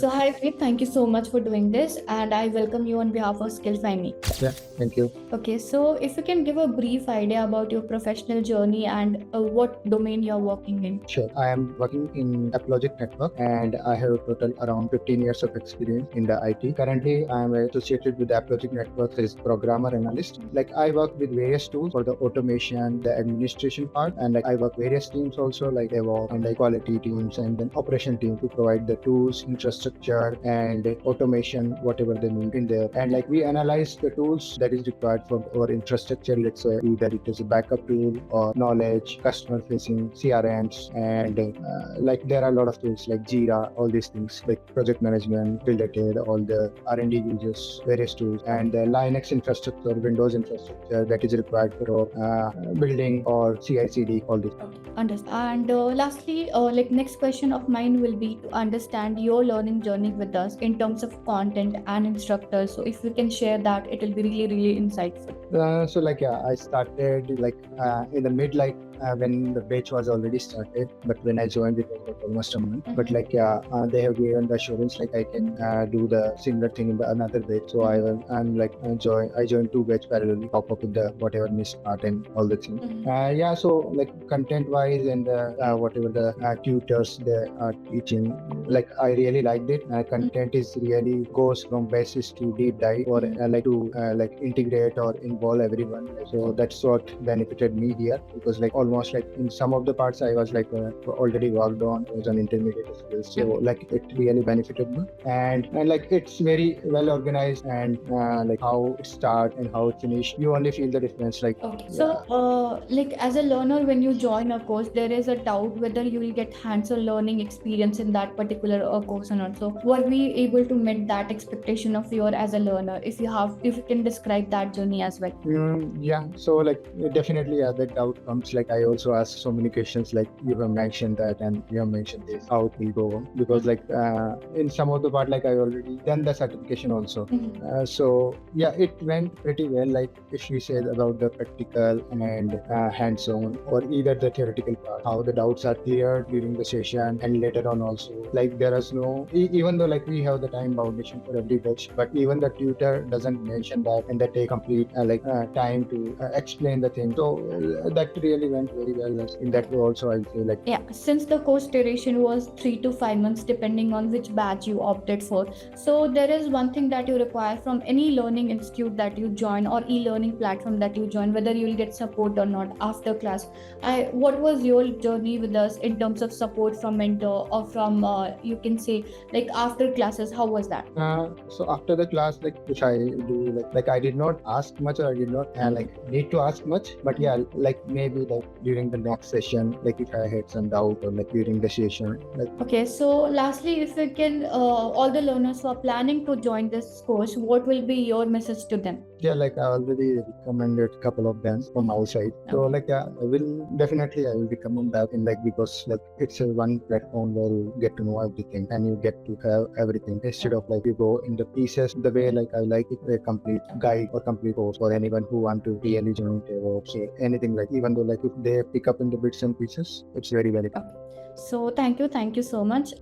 So hi Preet, thank you so much for doing this, and I welcome you on behalf of Skillfyme. Yeah, thank you. Okay, so if you can give a brief idea about your professional journey and what domain you're working in. Sure. I am working in Apologic Network and I have total around 15 years of experience in the IT. Currently, I am associated with Apologic Network as Programmer Analyst. Like I work with various tools for the automation, the administration part, and like I work various teams also like DevOps and like quality teams and then operation team to provide the tools, infrastructure and automation, whatever they need in there. And like we analyze the tools that is required for our infrastructure, let's say either it is a backup tool or knowledge, customer facing CRMs, and like there are a lot of tools like Jira, all these things like project management related, all the R&D uses various tools, and the Linux infrastructure, Windows infrastructure that is required for building or CI/CD, all this. Understand. And lastly, like next question of mine will be to understand your learning journey with us in terms of content and instructors. So if you can share that, it will be really insightful. So like yeah, I started like in the mid like when the batch was already started, but when I joined it was almost a month. But like yeah, they have given the assurance like I can do the similar thing in the another batch. So I'm like I joined two batch parallelly, top up with the whatever missed part and all the things. Yeah, so like content wise and whatever the tutors they are teaching, like I really liked it. Content is really goes from basis to deep dive or like to like integrate or involve everyone. So that's what benefited me here, because like almost like in some of the parts I was like already worked on as an intermediate skills. So like it really benefited me, and like it's very well organized, and like how it start and how it finish, you only feel the difference. Like okay. So like as a learner, when you join a course, there is a doubt whether you will get hands-on learning experience in that particular course or not. So were we able to meet that expectation of your as a learner? If you can describe that journey as well. Yeah, so like definitely that doubt comes. Like I also ask so many questions, like you have mentioned that and you have mentioned this, how it will go, because like in some of the part like I already done the certification also. So yeah, it went pretty well. Like if we say about the practical and hands-on or either the theoretical part, how the doubts are cleared during the session and later on also. Like there is no even though like we have the time foundation for every batch, but even the tutor doesn't mention that, and that take complete time to explain the thing. So that really went very well. In that way also I'll say like yeah, since the course duration was 3 to 5 months depending on which batch you opted for, so there is one thing that you require from any learning institute that you join or e-learning platform that you join, whether you will get support or not after class. What was your journey with us in terms of support from mentor or from you can say like after classes? How was that? So after the class, like which I do, like I did not ask much, or I did not like need to ask much, but yeah, like maybe like during the next session, like if I had some doubt or like during the session, like. Okay, so lastly, if you can, all the learners who are planning to join this course, what will be your message to them? Yeah, like I already recommended a couple of them from outside. So like I will be coming back in, like because like it's a one platform where you get to know everything and you get to have everything, instead of like you go in the pieces the way like I like it, a complete guide or complete course for anyone who want to really join DevOps or anything. Like even though like if they pick up in the bits and pieces, it's very So thank you so much.